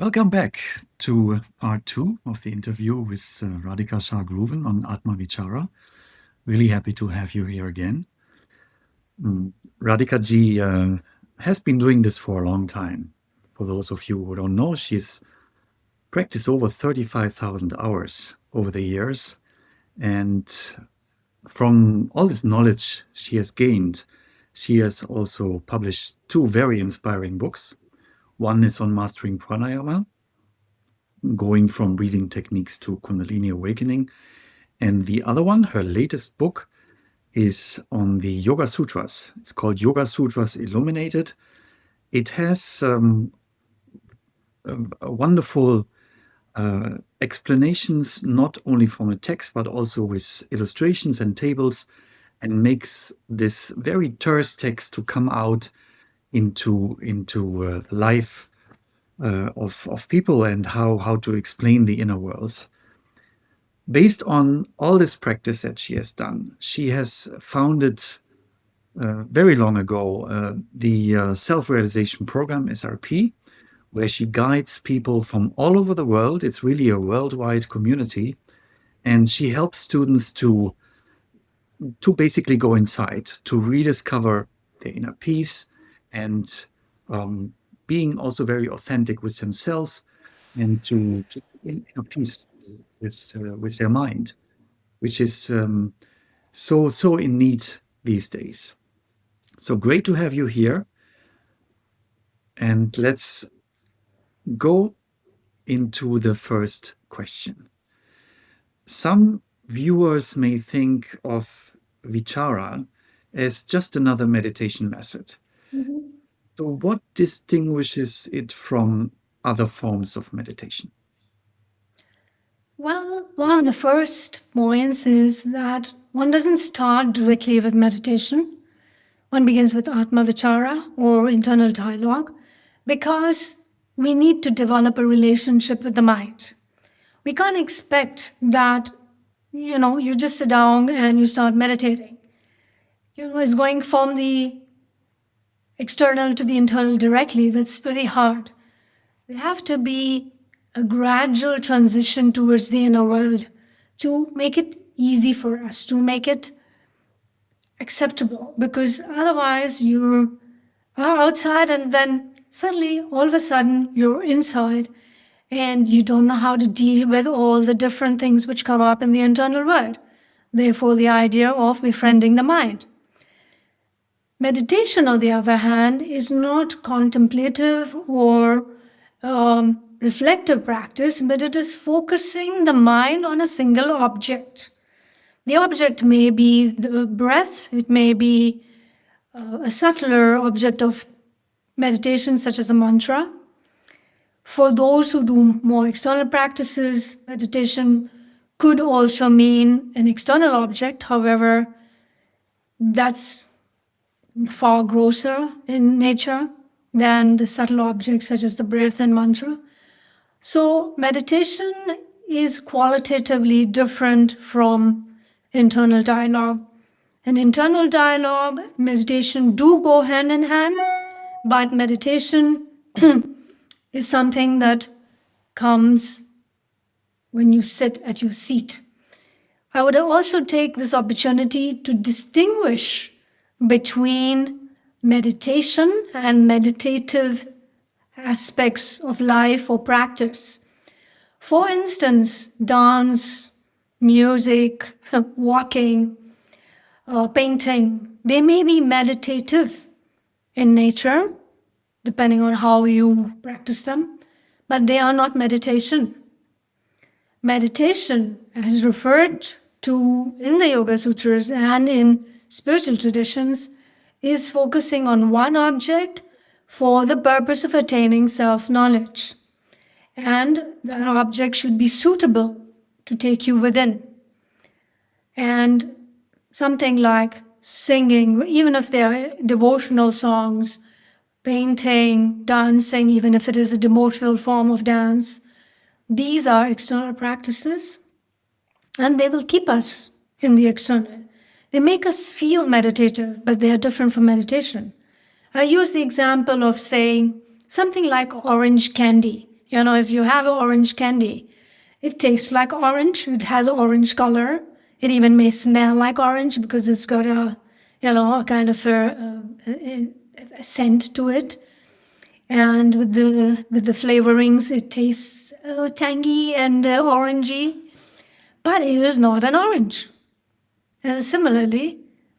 Welcome back to part 2 of the interview with Radhika Shah-Groovan on Atma Vichara. Really happy to have you here again. Radhika ji has been doing this for a long time. For those of you who don't know, she's practiced over 35,000 hours over the years. And from all this knowledge she has gained, she has also published 2 very inspiring books. One is on mastering pranayama, going from breathing techniques to Kundalini awakening. And the other one, her latest book, is on the Yoga Sutras. It's called Yoga Sutras Illuminated. It has a wonderful explanations, not only from a text, but also with illustrations and tables, and makes this very terse text to come out into life of people and how to explain the inner worlds. Based on all this practice that she has done, she has founded very long ago the Self-Realization Program, SRP, where she guides people from all over the world. It's really a worldwide community. And she helps students to basically go inside, to rediscover their inner peace and being also very authentic with themselves and to inner peace with their mind, which is so in need these days. So great to have you here. And let's go into the first question. Some viewers may think of Vichara as just another meditation method. Mm-hmm. So what distinguishes it from other forms of meditation? Well, one of the first points is that one doesn't start directly with meditation. One begins with Atma Vichara or internal dialogue because we need to develop a relationship with the mind. We can't expect that, you just sit down and you start meditating. It's going from the external to the internal directly. That's very hard. There have to be a gradual transition towards the inner world to make it easy for us, to make it acceptable, because otherwise you are outside and then suddenly, all of a sudden, you're inside and you don't know how to deal with all the different things which come up in the internal world. Therefore, the idea of befriending the mind. Meditation, on the other hand, is not contemplative or reflective practice, but it is focusing the mind on a single object. The object may be the breath, it may be a subtler object of meditation, such as a mantra. For those who do more external practices, meditation could also mean an external object. However, that's far grosser in nature than the subtle objects such as the breath and mantra. So meditation is qualitatively different from internal dialogue. And internal dialogue, meditation do go hand in hand, but meditation is something that comes when you sit at your seat. I would also take this opportunity to distinguish between meditation and meditative aspects of life or practice. For instance, dance, music, walking, painting, they may be meditative in nature, depending on how you practice them, but they are not meditation. Meditation, as referred to in the Yoga Sutras and in spiritual traditions, is focusing on one object for the purpose of attaining self-knowledge. And that object should be suitable to take you within. And something like singing, even if they are devotional songs, painting, dancing, even if it is a devotional form of dance, these are external practices, and they will keep us in the external. They make us feel meditative, but they are different from meditation. I use the example of saying something like orange candy. If you have orange candy, it tastes like orange. It has orange color. It even may smell like orange because it's got a kind of a scent to it. And with the flavorings, it tastes tangy and orangey, but it is not an orange. And similarly,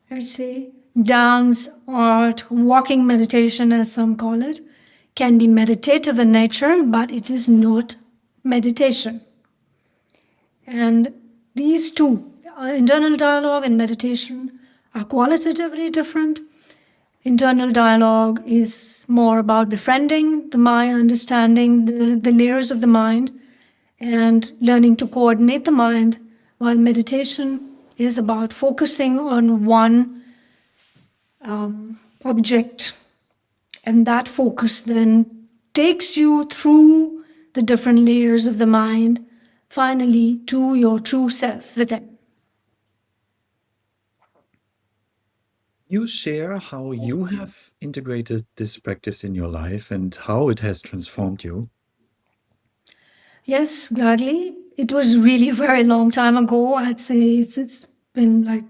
let's say dance, art, walking meditation, as some call it, can be meditative in nature, but it is not meditation. And these two, internal dialogue and meditation, are qualitatively different. Internal dialogue is more about befriending the mind, understanding the layers of the mind, and learning to coordinate the mind, while meditation is about focusing on one object. And that focus then takes you through the different layers of the mind, finally to your true self within. You share how you have integrated this practice in your life and how it has transformed you. Yes, gladly. It was really a very long time ago. I'd say it's been like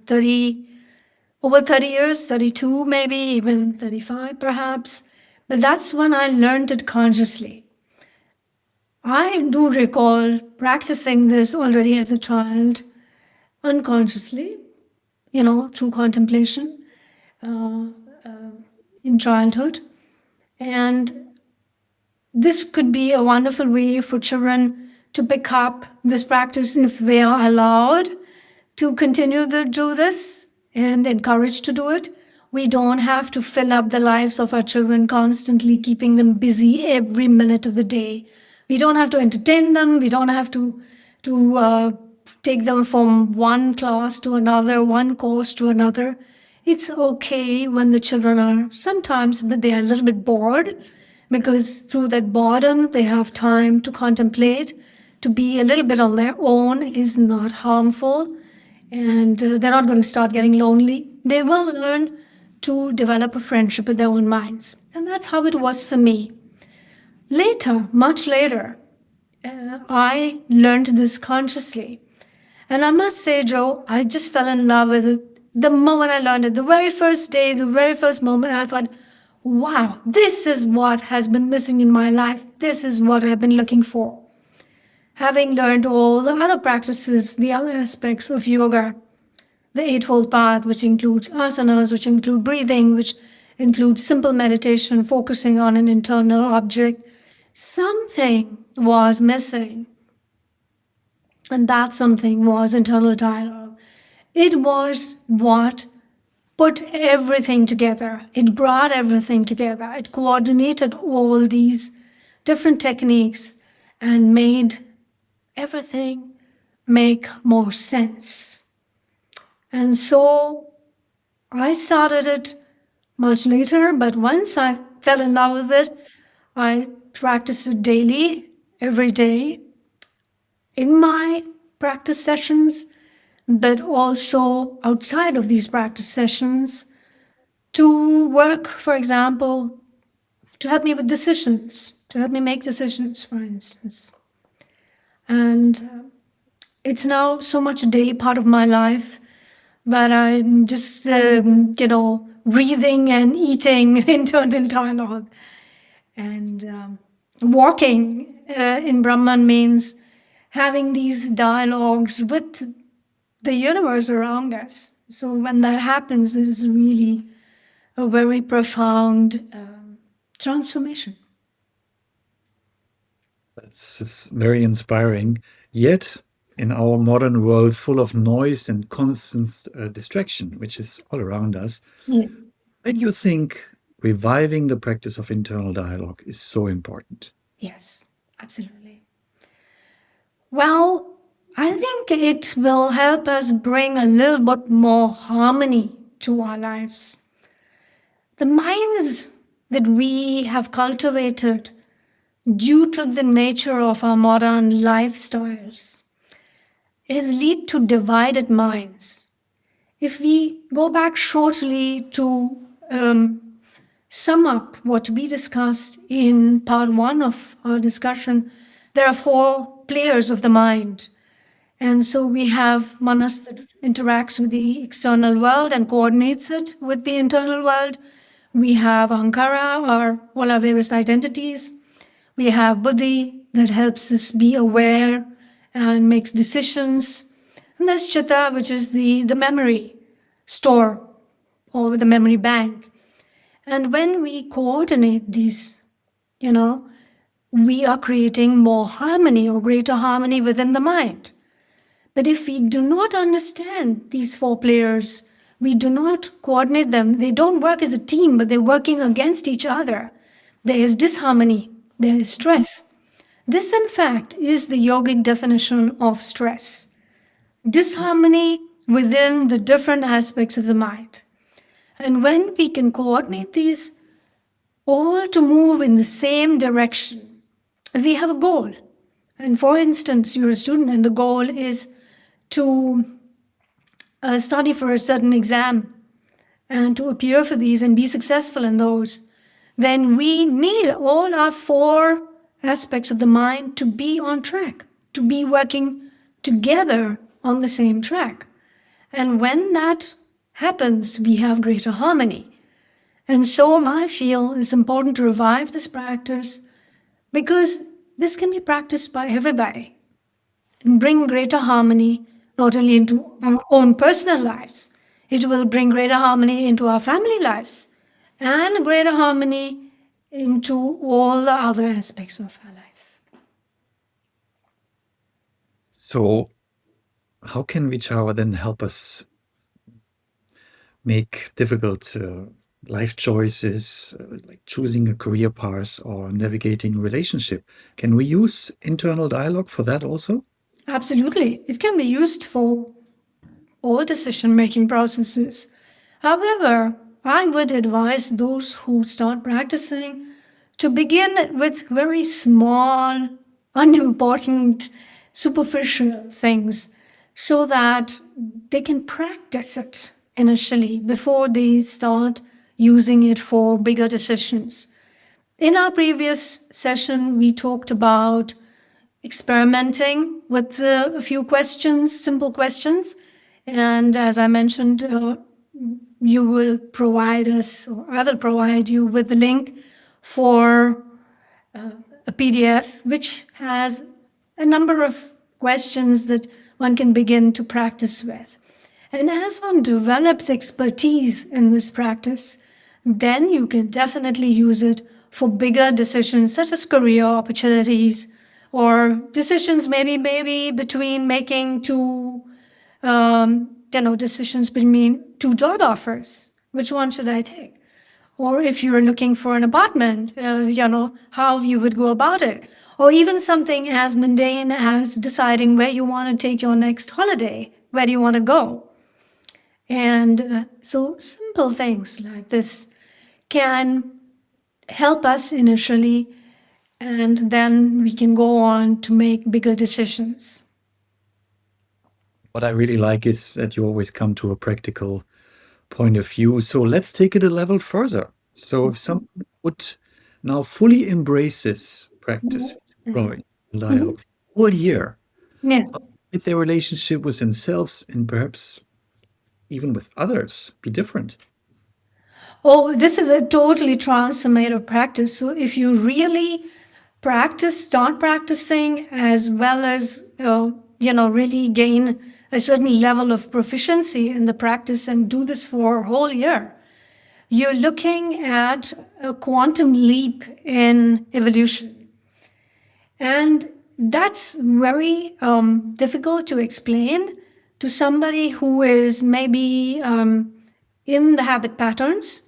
over 30 years, 32 maybe, even 35 perhaps. But that's when I learned it consciously. I do recall practicing this already as a child, unconsciously, through contemplation uh, in childhood. And this could be a wonderful way for children to pick up this practice if they are allowed to continue to do this and encouraged to do it. We don't have to fill up the lives of our children, constantly keeping them busy every minute of the day. We don't have to entertain them. We don't have to take them from one class to another, one course to another. It's okay when the children are sometimes they are a little bit bored, because through that boredom they have time to contemplate. To be a little bit on their own is not harmful, and they're not going to start getting lonely. They will learn to develop a friendship with their own minds. And that's how it was for me. Later, much later, I learned this consciously. And I must say, Joe, I just fell in love with it the moment I learned it. The very first day, the very first moment, I thought, wow, this is what has been missing in my life. This is what I've been looking for. Having learned all the other practices, the other aspects of yoga, the Eightfold Path, which includes asanas, which include breathing, which includes simple meditation, focusing on an internal object, something was missing. And that something was internal dialogue. It was what put everything together. It brought everything together. It coordinated all these different techniques and made everything make more sense. And so I started it much later, but once I fell in love with it, I practiced it daily, every day, in my practice sessions, but also outside of these practice sessions to work, for example, to help me with decisions, to help me make decisions, for instance. And it's now so much a daily part of my life that I'm just, breathing and eating internal dialogue. And walking in Brahman means having these dialogues with the universe around us. So when that happens, it is really a very profound transformation. That's very inspiring. Yet, in our modern world full of noise and constant distraction, which is all around us, Yeah. why do you think reviving the practice of internal dialogue is so important? Yes, absolutely. Well, I think it will help us bring a little bit more harmony to our lives. The minds that we have cultivated due to the nature of our modern lifestyles is lead to divided minds. If we go back shortly to sum up what we discussed in part one of our discussion, there are 4 players of the mind. And so we have manas that interacts with the external world and coordinates it with the internal world. We have ahankara, or all our various identities. We have buddhi that helps us be aware and makes decisions. And there's chitta, which is the memory store or the memory bank. And when we coordinate these, we are creating more harmony or greater harmony within the mind. But if we do not understand these 4 players, we do not coordinate them, they don't work as a team, but they're working against each other. There is disharmony, there is stress. This, in fact, is the yogic definition of stress. Disharmony within the different aspects of the mind. And when we can coordinate these all to move in the same direction, we have a goal. And for instance, you're a student and the goal is to study for a certain exam and to appear for these and be successful in those, then we need all our 4 aspects of the mind to be on track, to be working together on the same track. And when that happens, we have greater harmony. And so I feel it's important to revive this practice because this can be practiced by everybody and bring greater harmony not only into our own personal lives, it will bring greater harmony into our family lives and greater harmony into all the other aspects of our life. So, how can Vichara then help us make difficult life choices, like choosing a career path or navigating relationship? Can we use internal dialogue for that also? Absolutely. It can be used for all decision-making processes. However, I would advise those who start practicing to begin with very small, unimportant, superficial things so that they can practice it initially before they start using it for bigger decisions. In our previous session, we talked about experimenting with a few questions, simple questions. And as I mentioned, you will provide us, or I will provide you with the link for a PDF which has a number of questions that one can begin to practice with. And as one develops expertise in this practice, then you can definitely use it for bigger decisions such as career opportunities or decisions maybe between making 2 decisions between 2 job offers. Which one should I take? Or if you're looking for an apartment, how you would go about it. Or even something as mundane as deciding where you want to take your next holiday, where do you want to go. And so simple things like this can help us initially, and then we can go on to make bigger decisions. What I really like is that you always come to a practical point of view. So let's take it a level further. So if someone would now fully embrace this practice, growing dialogue all year, Yeah. would their relationship with themselves and perhaps even with others be different? Oh, this is a totally transformative practice. So if you really start practicing as well as, really gain a certain level of proficiency in the practice and do this for a whole year, you're looking at a quantum leap in evolution. And that's very difficult to explain to somebody who is maybe in the habit patterns.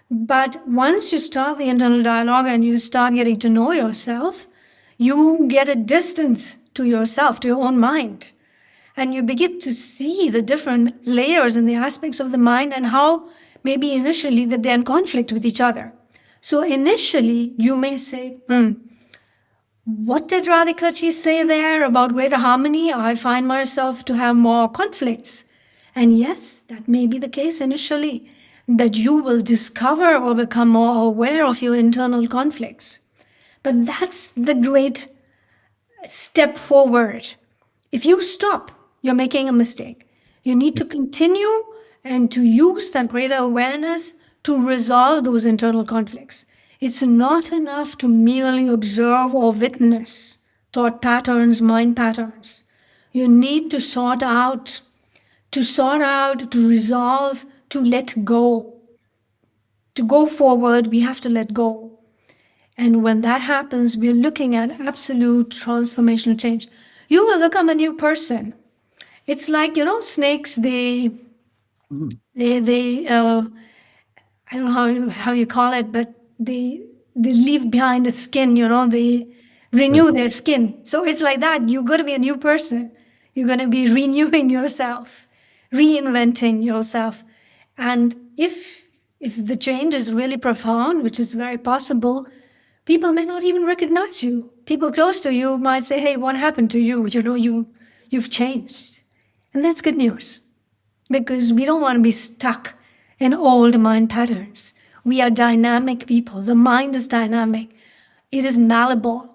But once you start the internal dialogue and you start getting to know yourself, you get a distance to yourself, to your own mind. And you begin to see the different layers and the aspects of the mind and how maybe initially that they're in conflict with each other. So initially you may say, what did Radhikaji say there about greater harmony? I find myself to have more conflicts. And yes, that may be the case initially. that you will discover or become more aware of your internal conflicts. But that's the great step forward. If you stop, you're making a mistake. You need to continue and to use that greater awareness to resolve those internal conflicts. It's not enough to merely observe or witness thought patterns, mind patterns. You need to resolve, to let go. To go forward, we have to let go. And when that happens, we're looking at absolute transformational change. You will become a new person. It's like, snakes, they I don't know how you call it, but they leave behind a skin, they renew Yes. their skin. So it's like that. You're going to be a new person. You're going to be renewing yourself, reinventing yourself. And if the change is really profound, which is very possible, people may not even recognize you. People close to you might say, "Hey, what happened to you? You've changed." And that's good news because we don't want to be stuck in old mind patterns. We are dynamic people. The mind is dynamic. It is malleable.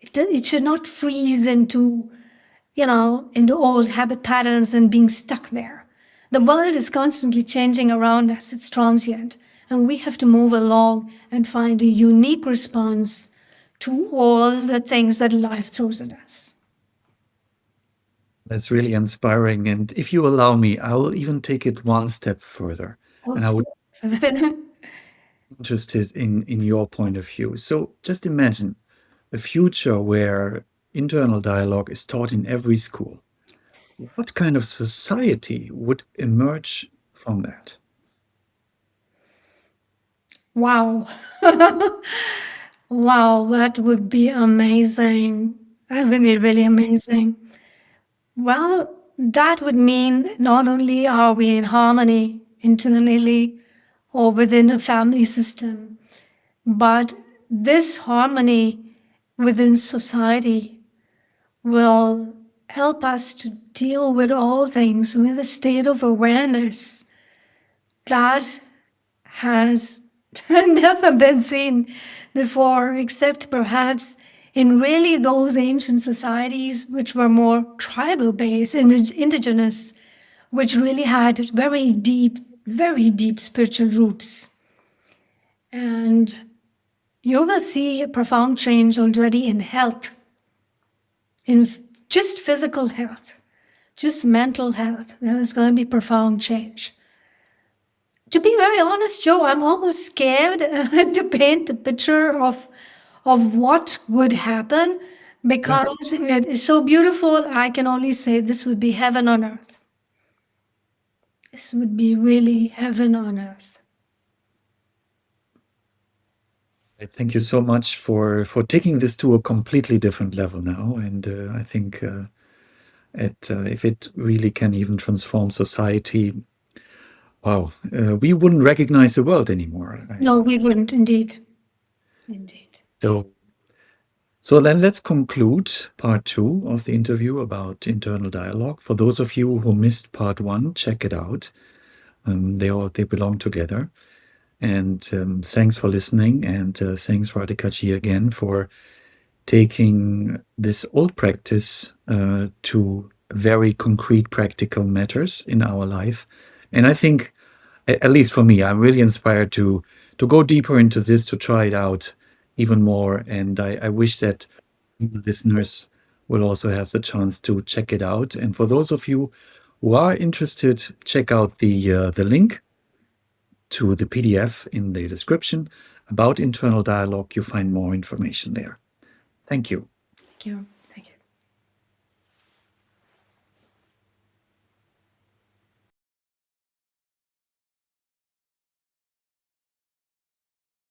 It should not freeze into old habit patterns and being stuck there. The world is constantly changing around us. It's transient. And we have to move along and find a unique response to all the things that life throws at us. That's really inspiring. And if you allow me, I will even take it one step further. And I would be interested in your point of view. So just imagine a future where internal dialogue is taught in every school. What kind of society would emerge from that? Wow. Wow, that would be amazing. That would be really amazing. Well, that would mean not only are we in harmony internally or within a family system, but this harmony within society will help us to deal with all things with a state of awareness that has never been seen before, except perhaps in really those ancient societies which were more tribal based and indigenous, which really had very deep spiritual roots. And you will see a profound change already in health, in just physical health, just mental health. There is going to be profound change. To be very honest, Joe, I'm almost scared to paint a picture of what would happen because it is so beautiful. I can only say this would be heaven on earth. This would be really heaven on earth. Thank you so much for taking this to a completely different level now. And I think if it really can even transform society, wow, we wouldn't recognize the world anymore. No, we wouldn't, indeed. Indeed. So then let's conclude part 2 of the interview about internal dialogue. For those of you who missed part 1, check it out. They belong together. And thanks for listening. And thanks, Radhikaji, again for taking this old practice to very concrete, practical matters in our life. And I think, at least for me, I'm really inspired to go deeper into this, to try it out even more. And I wish that listeners will also have the chance to check it out. And for those of you who are interested, check out the link to the PDF in the description about internal dialogue. You find more information there. Thank you. Thank you.